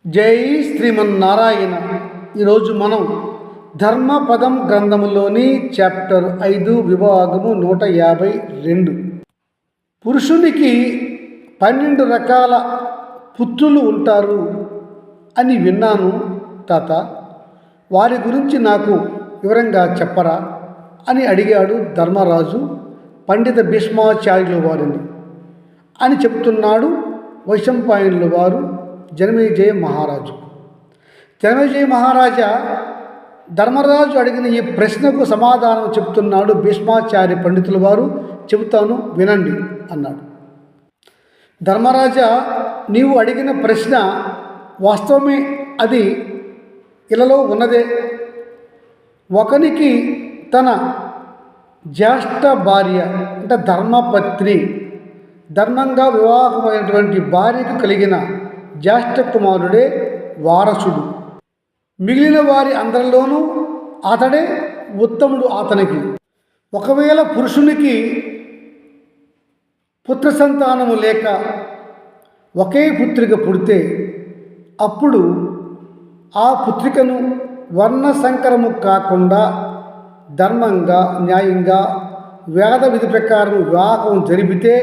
జై శ్రీమన్నారాయణ. ఈరోజు మనం ధర్మపదం గ్రంథములోని చాప్టర్ 5 విభాగము 152. పురుషునికి 12 రకాల పుత్రులు ఉంటారు అని విన్నాను తాత, వారి గురించి నాకు వివరంగా చెప్పరా అని అడిగాడు ధర్మరాజు పండిత భీష్మాచార్యుల వారిని. అని చెప్తున్నాడు వైశంపాయనుల వారు జనమేజయ మహారాజు. జనమేజయ మహారాజా ధర్మరాజు అడిగిన ఈ ప్రశ్నకు సమాధానం చెప్తున్నాడు భీష్మాచార్య పండితుల వారు. చెబుతాను వినండి అన్నాడు. ధర్మరాజా, నీవు అడిగిన ప్రశ్న వాస్తవమే, అది ఇలాలో ఉన్నదే. ఒకనికి తన జ్యేష్ఠ భార్య అంటే ధర్మపత్ని, ధర్మంగా వివాహమైనటువంటి భార్యకు కలిగిన జ్యేష్ఠ కుమారుడే వారసుడు. మిగిలిన వారి అందరిలోనూ అతడే ఉత్తముడు. అతనికి ఒకవేళ పురుషునికి పుత్ర సంతానము లేక ఒకే పుత్రిక పుడితే అప్పుడు ఆ పుత్రికను వర్ణ సంకరము కాకుండా ధర్మంగా న్యాయంగా వేద విధి ప్రకారం వివాహం జరిపితే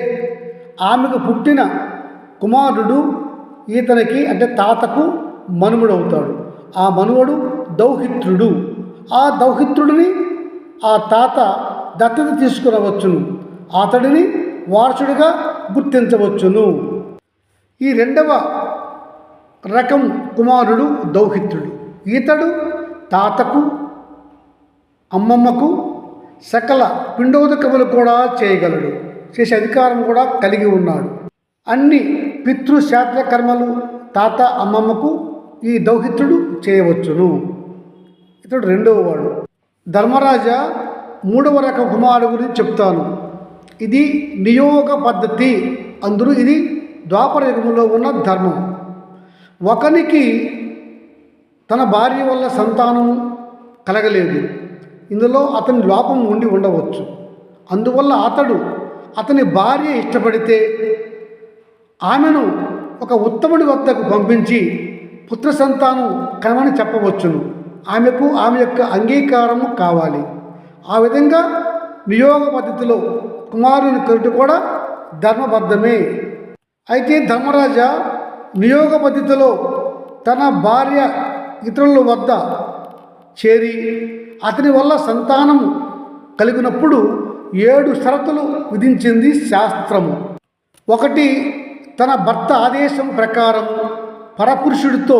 ఆమెకు పుట్టిన కుమారుడు ఈతనికి అంటే తాతకు మనుమడవుతాడు. ఆ మనుమడు దౌహిత్రుడు. ఆ దౌహిత్రుడిని ఆ తాత దత్తత తీసుకునవచ్చును, అతడిని వారసుడిగా గుర్తించవచ్చును. ఈ రెండవ రకం కుమారుడు దౌహిత్రుడు. ఈతడు తాతకు అమ్మమ్మకు సకల పిండోదకములు కూడా చేయగలడు, చేసే అధికారం కూడా కలిగి ఉన్నాడు. అన్ని పితృశాస్త్ర కర్మలు తాత అమ్మమ్మకు ఈ దౌహిత్రుడు చేయవచ్చును. ఇతడు రెండవ వాడు. ధర్మరాజా, మూడవ రకం కుమారుడు గురించి చెప్తాను. ఇది నియోగ పద్ధతి. అందరూ ఇది ద్వాపర యుగంలో ఉన్న ధర్మం. ఒకనికి తన భార్య వల్ల సంతానం కలగలేదు. ఇందులో అతని లోపం ఉండి ఉండవచ్చు. అందువల్ల అతని భార్య ఇష్టపడితే ఆమెను ఒక ఉత్తముడి వద్దకు పంపించి పుత్ర సంతానం కనమని చెప్పవచ్చును. ఆమె యొక్క అంగీకారము కావాలి. ఆ విధంగా నియోగ పద్ధతిలో కుమారుని కరుట కూడా ధర్మబద్ధమే. అయితే ధర్మరాజా, నియోగ పద్ధతిలో తన భార్య ఇతరుల వద్ద చేరి అతని వల్ల సంతానం కలిగినప్పుడు 7 షరతులు విధించింది శాస్త్రము. ఒకటి, తన భర్త ఆదేశం ప్రకారం పరపురుషుడితో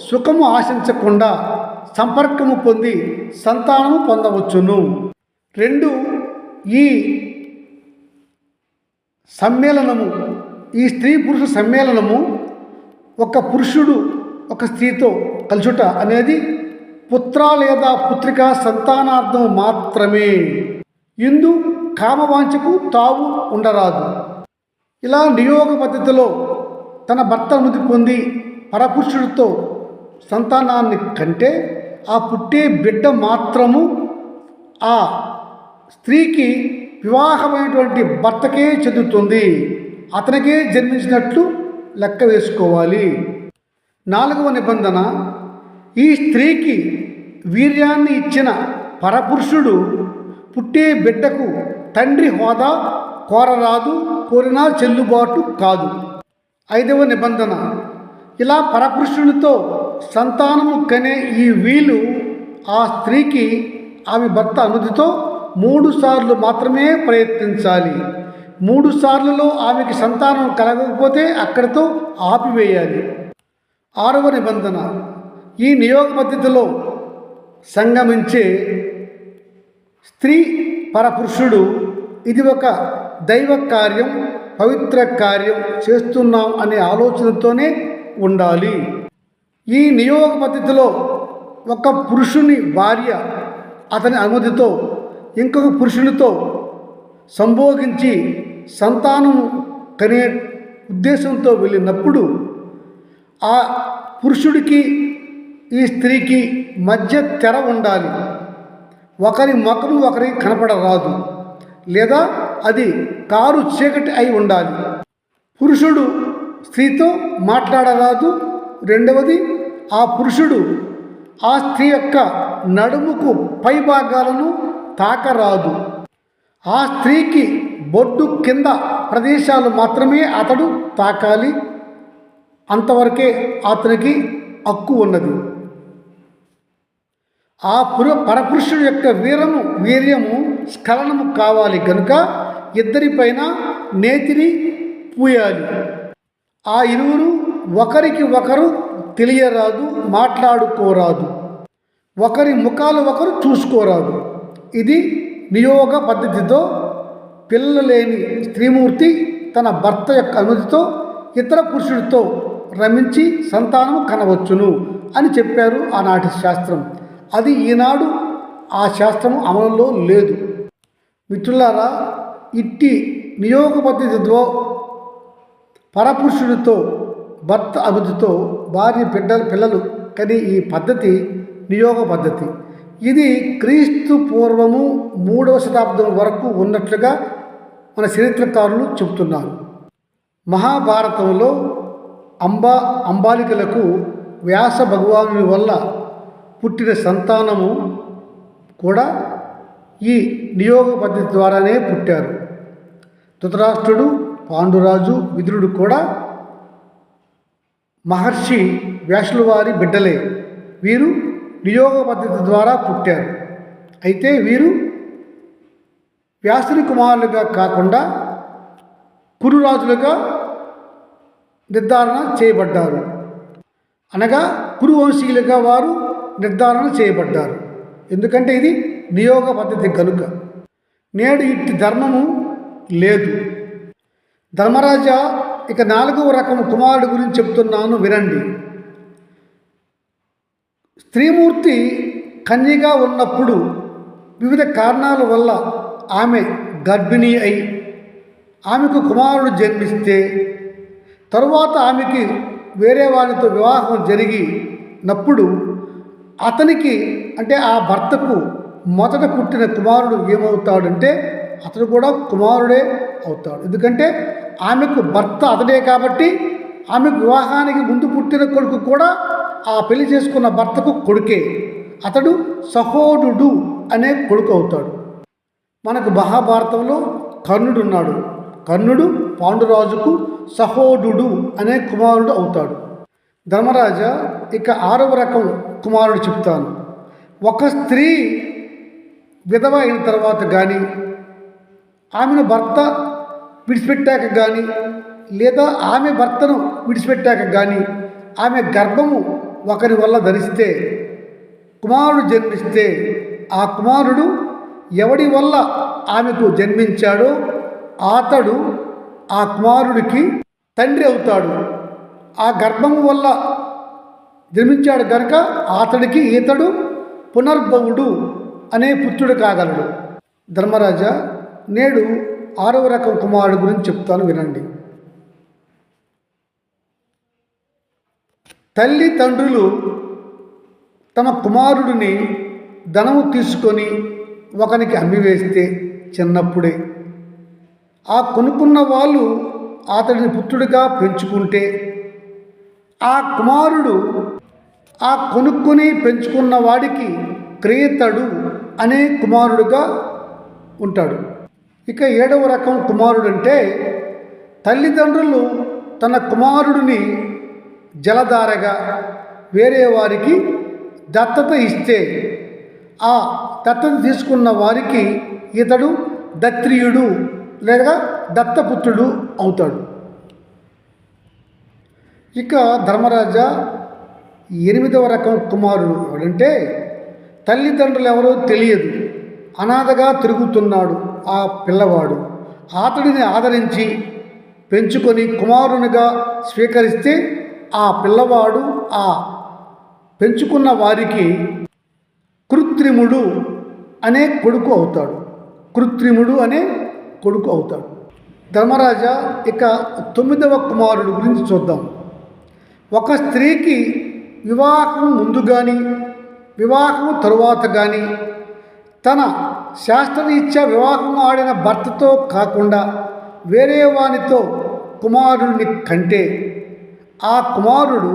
సుఖము ఆశించకుండా సంపర్కము పొంది సంతానము పొందవచ్చును. 2, ఈ సమ్మేళనము, ఈ స్త్రీ పురుష సమ్మేళనము ఒక పురుషుడు ఒక స్త్రీతో కలుచుట అనేది పుత్ర లేదా పుత్రిక సంతానార్థం మాత్రమే. ఇందు కామవాంఛకు తావు ఉండరాదు. ఇలా నియోగ పద్ధతిలో తన భర్త అనుమతి పొంది పరపురుషుడితో సంతానాన్ని కంటే ఆ పుట్టే బిడ్డ మాత్రము ఆ స్త్రీకి వివాహమైనటువంటి భర్తకే చెందుతుంది, అతనికే జన్మించినట్లు లెక్క వేసుకోవాలి. 4వ నిబంధన, ఈ స్త్రీకి వీర్యాన్ని ఇచ్చిన పరపురుషుడు పుట్టే బిడ్డకు తండ్రి హోదా కోరరాదు, కోరినా చెల్లుబాటు కాదు. 5వ నిబంధన, ఇలా పరపురుషునితో సంతానము కనే ఈ వీలు ఆ స్త్రీకి ఆమె భర్త అనుమతితో 3 సార్లు మాత్రమే ప్రయత్నించాలి. 3 సార్లలో ఆమెకి సంతానం కలగకపోతే అక్కడితో ఆపివేయాలి. 6వ నిబంధన, ఈ నియోగ పద్ధతిలో సంగమించే స్త్రీ పరపురుషుడు ఇది ఒక దైవ కార్యం, పవిత్ర కార్యం చేస్తున్నాం అనే ఆలోచనతోనే ఉండాలి. ఈ నియోగ పద్ధతిలో ఒక పురుషుని భార్య అతని అనుమతితో ఇంకొక పురుషునితో సంభోగించి సంతానం కనే ఉద్దేశంతో వెళ్ళినప్పుడు ఆ పురుషుడికి ఈ స్త్రీకి మధ్య తెర ఉండాలి. ఒకరి ముఖం ఒకరికి కనపడరాదు, లేదా అది కారు చీకటి అయి ఉండాలి. పురుషుడు స్త్రీతో మాట్లాడరాదు, రెండవది ఆ పురుషుడు ఆ స్త్రీ యొక్క నడుముకు పై భాగాలను తాకరాదు. ఆ స్త్రీకి బొడ్డు కింద ప్రదేశాలు మాత్రమే అతడు తాకాలి. అంతవరకే అతనికి హక్కు ఉన్నది. ఆ పరపురుషుడు యొక్క వీర్యము స్ఖలనము కావాలి కనుక ఇద్దరిపైన నేతిని పూయాలి. ఆ ఇరువురు ఒకరికి ఒకరు తెలియరాదు, మాట్లాడుకోరాదు, ఒకరి ముఖాలు ఒకరు చూసుకోరాదు. ఇది నియోగ పద్ధతితో పిల్లలు లేని స్త్రీమూర్తి తన భర్త యొక్క అనుమతితో ఇతర పురుషుడితో రమించి సంతానము కనవచ్చును అని చెప్పారు ఆనాటి శాస్త్రం. అది ఈనాడు ఆ శాస్త్రము అమలులో లేదు. మిత్రులారా, ఇట్టి నియోగ పద్ధతితో పరపురుషుడితో భర్త అనుమతితో భార్య పిల్లలు కని ఈ పద్ధతి నియోగ పద్ధతి. ఇది క్రీస్తు పూర్వము 3వ శతాబ్దం వరకు ఉన్నట్లుగా మన చరిత్రకారులు చెబుతున్నారు. మహాభారతంలో అంబాలికలకు వ్యాస భగవానుని వల్ల పుట్టిన సంతానము కూడా ఈ నియోగ పద్ధతి ద్వారానే పుట్టారు. ధృతరాష్ట్రుడు, పాండురాజు, విదురుడు కూడా మహర్షి వ్యాసుల వారి బిడ్డలే. వీరు నియోగ పద్ధతి ద్వారా పుట్టారు. అయితే వీరు వ్యాసుని కుమారులుగా కాకుండా కురురాజులుగా నిర్ధారణ చేయబడ్డారు. అనగా కురువంశీయులుగా వారు నిర్ధారణ చేయబడ్డారు. ఎందుకంటే ఇది నియోగ పద్ధతి కనుక. నేడు ఇట్టి ధర్మము లేదు. ధర్మరాజా, ఇక 4వ రకం కుమారుడు గురించి చెప్తున్నాను, వినండి. స్త్రీమూర్తి కన్యగా ఉన్నప్పుడు వివిధ కారణాల వల్ల ఆమె గర్భిణీ అయి ఆమెకు కుమారుడు జన్మిస్తే తరువాత ఆమెకి వేరే వారితో వివాహం జరిగినప్పుడు అతనికి అంటే ఆ భర్తకు మొదట పుట్టిన కుమారుడు ఏమవుతాడంటే అతడు కూడా కుమారుడే అవుతాడు. ఎందుకంటే ఆమెకు భర్త అతడే కాబట్టి ఆమెకు వివాహానికి ముందు పుట్టిన కొడుకు కూడా ఆ పెళ్లి చేసుకున్న భర్తకు కొడుకే. అతడు సహోడుడు అనే కొడుకు అవుతాడు. మనకు మహాభారతంలో కర్ణుడు ఉన్నాడు. కర్ణుడు పాండురాజుకు సహోడుడు అనే కుమారుడు అవుతాడు. ధర్మరాజా, ఇక 6వ రకం కుమారుడు చెప్తాను. ఒక స్త్రీ విధవ అయిన తర్వాత కానీ ఆమెను భర్త విడిచిపెట్టాక కానీ లేదా ఆమె భర్తను విడిచిపెట్టాక కానీ ఆమె గర్భము ఒకరి వల్ల ధరిస్తే కుమారుడు జన్మిస్తే ఆ కుమారుడు ఎవడి వల్ల ఆమెకు జన్మించాడో అతడు ఆ కుమారుడికి తండ్రి అవుతాడు. ఆ గర్భము వల్ల జన్మించాడు కనుక అతడికి ఈతడు పునర్భవుడు అనే పుత్రుడు కాగలడు. ధర్మరాజా, నేడు 6వ రకం కుమారుడు గురించి చెప్తాను, వినండి. తల్లిదండ్రులు తమ కుమారుడిని ధనము తీసుకొని ఒకనికి అమ్మివేస్తే చిన్నప్పుడే ఆ కొనుక్కున్న వాళ్ళు అతడిని పుత్రుడిగా పెంచుకుంటే ఆ కుమారుడు ఆ కొనుక్కొని పెంచుకున్న వాడికి క్రేతడు అనే కుమారుడుగా ఉంటాడు. ఇక 7వ రకం కుమారుడు అంటే తల్లిదండ్రులు తన కుమారుడిని జలధారగా వేరే వారికి దత్తత ఇస్తే ఆ దత్తత తీసుకున్న వారికి ఇతడు దత్రియుడు లేదా దత్తపుత్రుడు అవుతాడు. ఇక ధర్మరాజా, 8వ రకం కుమారుడు ఎవడంటే తల్లిదండ్రులు ఎవరో తెలియదు, అనాథగా తిరుగుతున్నాడు ఆ పిల్లవాడు. అతడిని ఆదరించి పెంచుకొని కుమారునిగా స్వీకరిస్తే ఆ పిల్లవాడు ఆ పెంచుకున్న వారికి కృత్రిముడు అనే కొడుకు అవుతాడు. కృత్రిముడు అనే కొడుకు అవుతాడు. ధర్మరాజా, ఇక 9వ కుమారుడు గురించి చూద్దాం. ఒక స్త్రీకి వివాహం ముందు కానీ వివాహం తరువాత కానీ తన శాస్త్రరీత్యా వివాహం ఆడిన భర్తతో కాకుండా వేరే వానితో కుమారుడిని కంటే ఆ కుమారుడు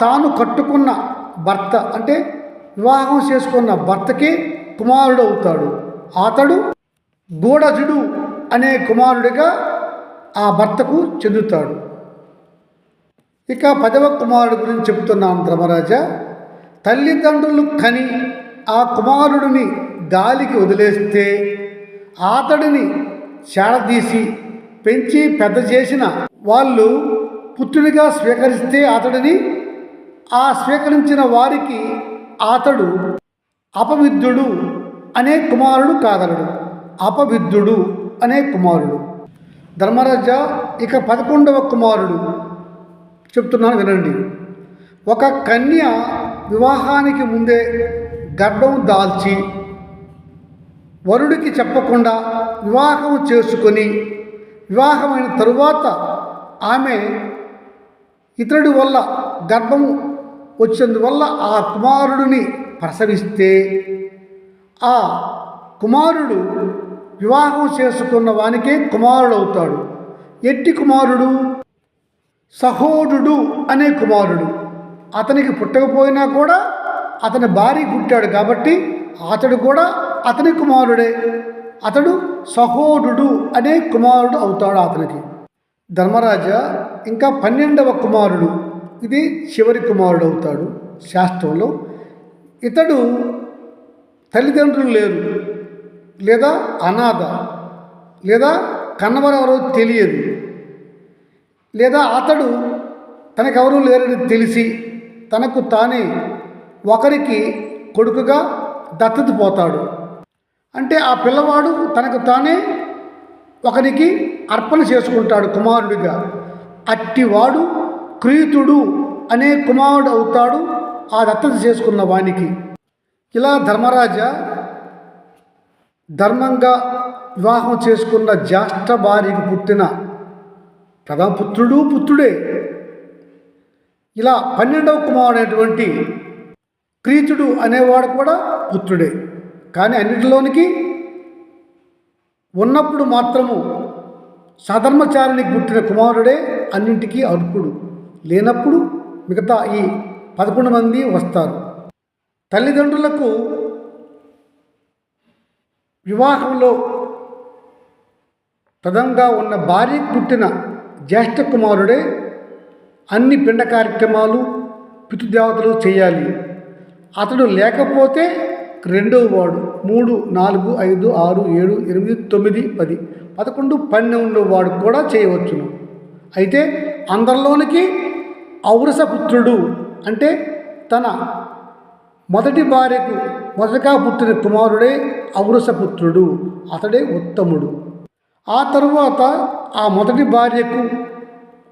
తాను కట్టుకున్న భర్త అంటే వివాహం చేసుకున్న భర్తకే కుమారుడు అవుతాడు. అతడు గూఢజుడు అనే కుమారుడిగా ఆ భర్తకు చెందుతాడు. ఇక 10వ కుమారుడు గురించి చెబుతున్నాను ధర్మరాజా. తల్లిదండ్రులు కని ఆ కుమారుడిని గాలికి వదిలేస్తే అతడిని చేరదీసి పెంచి పెద్ద చేసిన వాళ్ళు పుత్రునిగా స్వీకరిస్తే అతడిని స్వీకరించిన వారికి అతడు అపవిద్ధుడు అనే కుమారుడు కాగలడు. అపవిద్ధుడు అనే కుమారుడు. ధర్మరాజా ఇక 11వ కుమారుడు చెప్తున్నాను వినండి. ఒక కన్య వివాహానికి ముందే గర్భం దాల్చి వరుడికి చెప్పకుండా వివాహం చేసుకొని వివాహమైన తరువాత ఆమె ఇతరుడి వల్ల గర్భం వచ్చినందువల్ల ఆ కుమారుడిని ప్రసవిస్తే ఆ కుమారుడు వివాహం చేసుకున్న వానికే కుమారుడు అవుతాడు. ఎట్టి కుమారుడు? సహోదరుడు అనే కుమారుడు. అతనికి పుట్టకపోయినా కూడా అతని భార్య పుట్టాడు కాబట్టి అతడు కూడా అతని కుమారుడే. అతడు సహోదరుడు అనే కుమారుడు అవుతాడు అతనికి. ధర్మరాజా ఇంకా 12వ కుమారుడు, ఇది చివరి కుమారుడు అవుతాడు శాస్త్రంలో. ఇతడు తల్లిదండ్రులు లేరు, లేదా అనాథ, లేదా కన్నవరెవరో తెలియదు, లేదా అతడు తనకెవరూ లేరని తెలిసి తనకు తానే ఒకరికి కొడుకుగా దత్తత పోతాడు. అంటే ఆ పిల్లవాడు తనకు తానే ఒకరికి అర్పణ చేసుకుంటాడు కుమారుడిగా. అట్టివాడు క్రీతుడు అనే కుమారుడు అవుతాడు ఆ దత్తత చేసుకున్న వానికి. ఇలా ధర్మరాజా ధర్మంగా వివాహం చేసుకున్న జ్యేష్ఠ భార్యకు పుట్టిన ప్రథమ పుత్రుడే. ఇలా 12వ కుమారుడైనటువంటి క్రీతుడు అనేవాడు కూడా పుత్రుడే. కానీ అన్నిటిలోనికి ఉన్నప్పుడు మాత్రము సధర్మచారికి పుట్టిన కుమారుడే అన్నింటికీ అర్హుడు. లేనప్పుడు మిగతా ఈ 11 మంది వస్తారు. తల్లిదండ్రులకు వివాహంలో ప్రథమంగా ఉన్న భార్యకు పుట్టిన జ్యేష్ఠ కుమారుడే అన్ని పిండ కార్యక్రమాలు పితృదేవతలు చేయాలి. అతడు లేకపోతే రెండవ వాడు 3, 4, 5, 6, 7, 8, 9, 10, 11, 12 వాడు కూడా చేయవచ్చును. అయితే అందరిలోనికి ఔరసపుత్రుడు అంటే తన మొదటి భార్యకు మొదటగా పుట్టిన కుమారుడే ఔరసపుత్రుడు. అతడే ఉత్తముడు. ఆ తరువాత ఆ మొదటి భార్యకు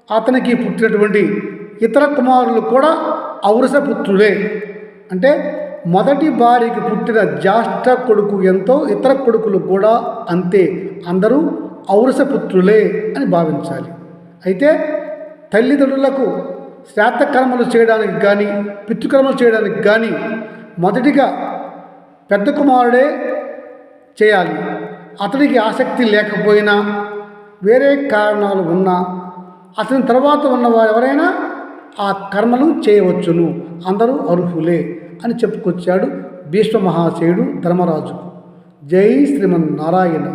అతనికి పుట్టినటువంటి ఇతర కుమారులు కూడా ఔరసపుత్రులే. అంటే మొదటి భార్యకి పుట్టిన జ్యేష్ఠ కొడుకు ఎంతో ఇతర కొడుకులు కూడా అంతే. అందరూ ఔరసపుత్రులే అని భావించాలి. అయితే తల్లిదండ్రులకు శ్రాద్ధకర్మలు చేయడానికి కానీ పితృకర్మలు చేయడానికి కానీ మొదటిగా పెద్ద కుమారుడే చేయాలి. అతనికి ఆసక్తి లేకపోయినా వేరే కారణాలు ఉన్నా అతని తర్వాత ఉన్నవారు ఎవరైనా ఆ కర్మలు చేయవచ్చును. అందరూ అర్హులే అని చెప్పుకొచ్చాడు భీష్మ మహాశయుడు ధర్మరాజుకు. జై శ్రీమన్నారాయణ.